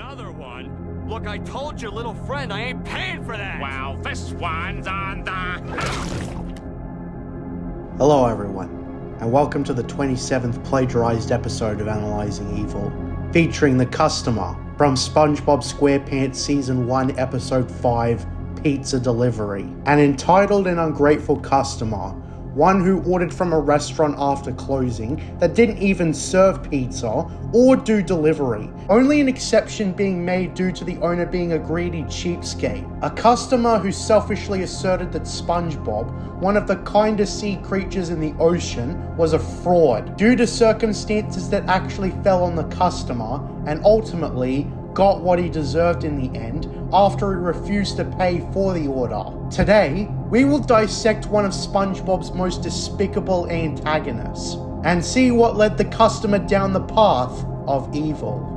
Another one? Look, I told your little friend I ain't paying for that! Well, this one's on the... Hello everyone, and welcome to the 27th plagiarized episode of Analyzing Evil, featuring the customer from SpongeBob SquarePants Season 1 Episode 5, Pizza Delivery. An entitled and ungrateful customer, one who ordered from a restaurant after closing that didn't even serve pizza or do delivery, only an exception being made due to the owner being a greedy cheapskate. A customer who selfishly asserted that SpongeBob, one of the kindest sea creatures in the ocean, was a fraud, due to circumstances that actually fell on the customer, and ultimately got what he deserved in the end after he refused to pay for the order. Today, we will dissect one of SpongeBob's most despicable antagonists and see what led the customer down the path of evil.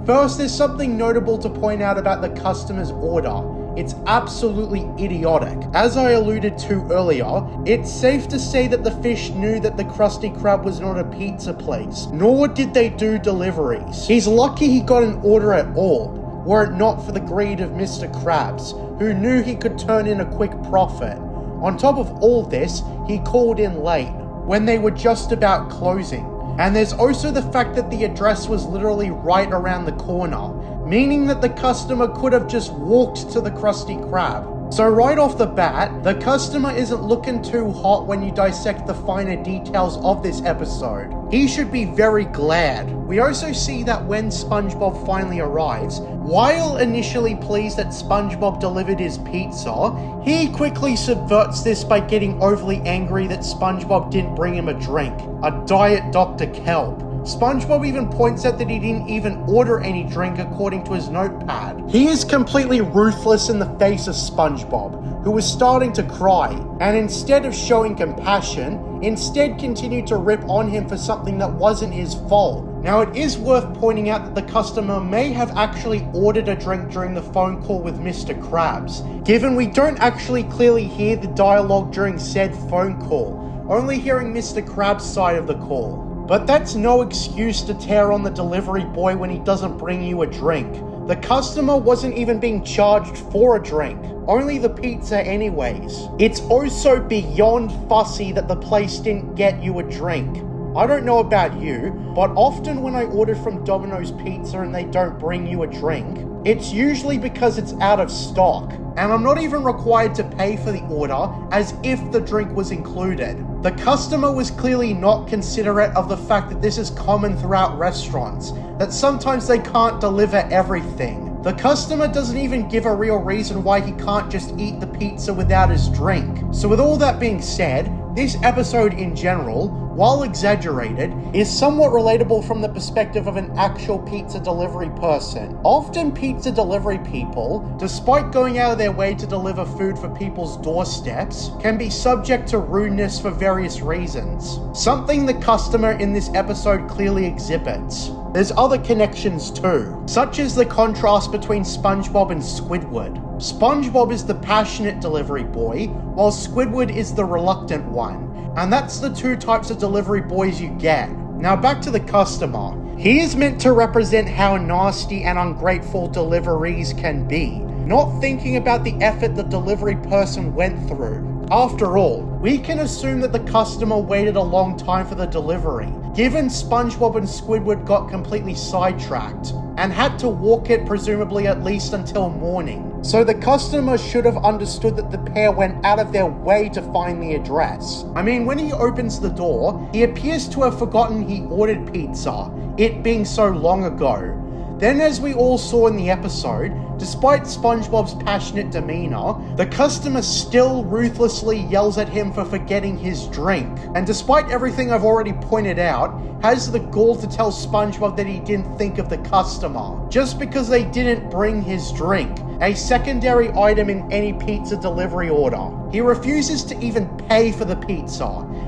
First, there's something notable to point out about the customer's order. It's absolutely idiotic. As I alluded to earlier, it's safe to say that the fish knew that the Krusty Krab was not a pizza place, nor did they do deliveries. He's lucky he got an order at all, were it not for the greed of Mr. Krabs, who knew he could turn in a quick profit. On top of all this, he called in late, when they were just about closing. And there's also the fact that the address was literally right around the corner, meaning that the customer could have just walked to the Krusty Krab. So right off the bat, the customer isn't looking too hot when you dissect the finer details of this episode. He should be very glad. We also see that when SpongeBob finally arrives, while initially pleased that SpongeBob delivered his pizza, he quickly subverts this by getting overly angry that SpongeBob didn't bring him a drink, a Diet Dr. Kelp. SpongeBob even points out that he didn't even order any drink according to his notepad. He is completely ruthless in the face of SpongeBob, who was starting to cry, and instead of showing compassion, instead continued to rip on him for something that wasn't his fault. Now, it is worth pointing out that the customer may have actually ordered a drink during the phone call with Mr. Krabs, given we don't actually clearly hear the dialogue during said phone call, only hearing Mr. Krabs' side of the call. But that's no excuse to tear on the delivery boy when he doesn't bring you a drink. The customer wasn't even being charged for a drink, only the pizza anyways. It's also beyond fussy that the place didn't get you a drink. I don't know about you, but often when I order from Domino's Pizza and they don't bring you a drink, it's usually because it's out of stock, and I'm not even required to pay for the order as if the drink was included. The customer was clearly not considerate of the fact that this is common throughout restaurants, that sometimes they can't deliver everything. The customer doesn't even give a real reason why he can't just eat the pizza without his drink. So with all that being said, this episode in general, while exaggerated, is somewhat relatable from the perspective of an actual pizza delivery person. Often pizza delivery people, despite going out of their way to deliver food for people's doorsteps, can be subject to rudeness for various reasons. Something the customer in this episode clearly exhibits. There's other connections too, such as the contrast between SpongeBob and Squidward. SpongeBob is the passionate delivery boy, while Squidward is the reluctant one. And that's the two types of delivery boys you get. Now back to the customer. He is meant to represent how nasty and ungrateful deliveries can be, not thinking about the effort the delivery person went through. After all, we can assume that the customer waited a long time for the delivery, given SpongeBob and Squidward got completely sidetracked and had to walk it presumably at least until morning. So the customer should have understood that the pair went out of their way to find the address. I mean, when he opens the door, he appears to have forgotten he ordered pizza, it being so long ago. Then, as we all saw in the episode, despite SpongeBob's passionate demeanor, the customer still ruthlessly yells at him for forgetting his drink. And despite everything I've already pointed out, has the gall to tell SpongeBob that he didn't think of the customer, just because they didn't bring his drink, a secondary item in any pizza delivery order. He refuses to even pay for the pizza,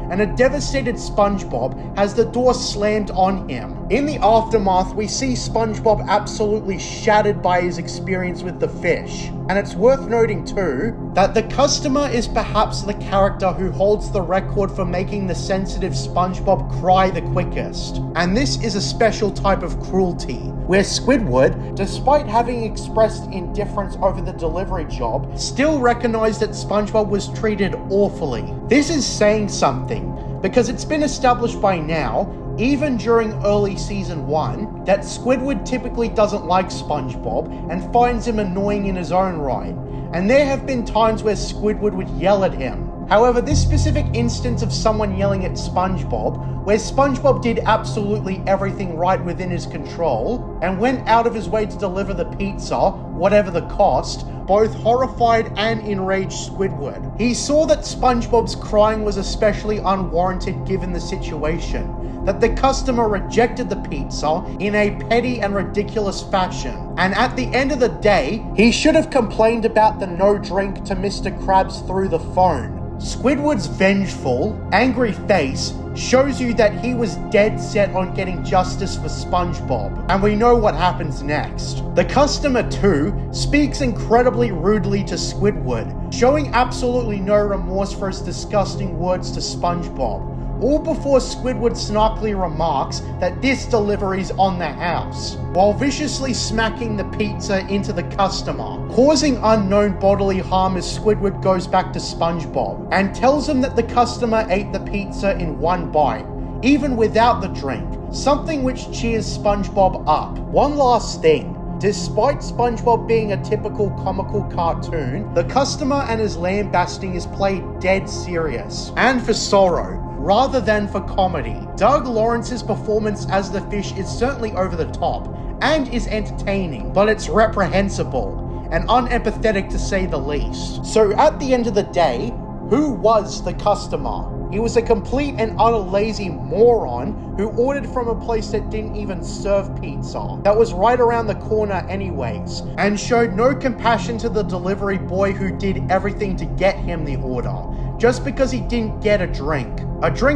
and a devastated SpongeBob has the door slammed on him. In the aftermath, we see SpongeBob absolutely shattered by his experience with the fish. And it's worth noting too, that the customer is perhaps the character who holds the record for making the sensitive SpongeBob cry the quickest. And this is a special type of cruelty, where Squidward, despite having expressed indifference over the delivery job, still recognized that SpongeBob was treated awfully. This is saying something, because it's been established by now, even during early season 1, that Squidward typically doesn't like SpongeBob and finds him annoying in his own right. And there have been times where Squidward would yell at him. However, this specific instance of someone yelling at SpongeBob, where SpongeBob did absolutely everything right within his control, and went out of his way to deliver the pizza, whatever the cost, both horrified and enraged Squidward. He saw that SpongeBob's crying was especially unwarranted given the situation, that the customer rejected the pizza in a petty and ridiculous fashion. And at the end of the day, he should have complained about the no drink to Mr. Krabs through the phone. Squidward's vengeful, angry face shows you that he was dead set on getting justice for SpongeBob, and we know what happens next. The customer too speaks incredibly rudely to Squidward, showing absolutely no remorse for his disgusting words to SpongeBob, all before Squidward snarkily remarks that this delivery's on the house, while viciously smacking the pizza into the customer, causing unknown bodily harm as Squidward goes back to SpongeBob, and tells him that the customer ate the pizza in one bite, even without the drink, something which cheers SpongeBob up. One last thing. Despite SpongeBob being a typical comical cartoon, the customer and his lambasting is played dead serious, and for sorrow, rather than for comedy. Doug Lawrence's performance as the fish is certainly over the top, and is entertaining, but it's reprehensible, and unempathetic to say the least. So at the end of the day, who was the customer? He was a complete and utter lazy moron who ordered from a place that didn't even serve pizza, that was right around the corner anyways, and showed no compassion to the delivery boy who did everything to get him the order, just because he didn't get a drink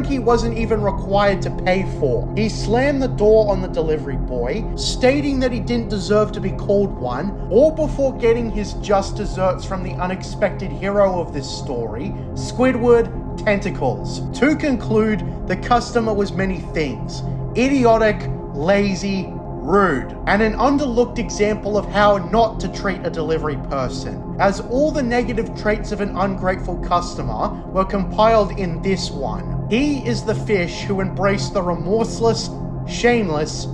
he wasn't even required to pay for. He slammed the door on the delivery boy, stating that he didn't deserve to be called one, all before getting his just desserts from the unexpected hero of this story, Squidward Tentacles. To conclude, the customer was many things: idiotic, lazy, rude, and an underlooked example of how not to treat a delivery person, as all the negative traits of an ungrateful customer were compiled in this one. He is the fish who embraced the remorseless, shameless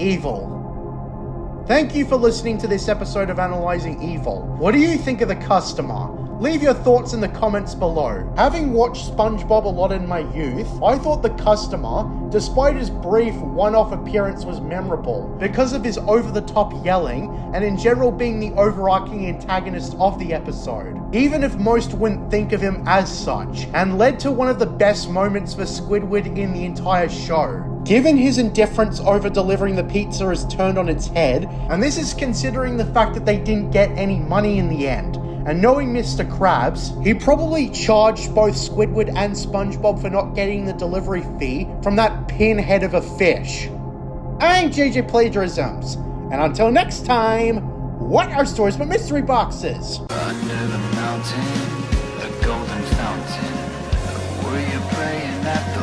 evil. Thank you for listening to this episode of Analyzing Evil. What do you think of the customer? Leave your thoughts in the comments below. Having watched SpongeBob a lot in my youth, I thought the customer, despite his brief one-off appearance, was memorable because of his over-the-top yelling and in general being the overarching antagonist of the episode, even if most wouldn't think of him as such, and led to one of the best moments for Squidward in the entire show. Given his indifference over delivering the pizza is turned on its head, and this is considering the fact that they didn't get any money in the end, and knowing Mr. Krabs, he probably charged both Squidward and SpongeBob for not getting the delivery fee from that pinhead of a fish. I'm JJ Plagiarisms, and until next time, what are stories but mystery boxes? Under the mountain, a golden fountain, were you praying at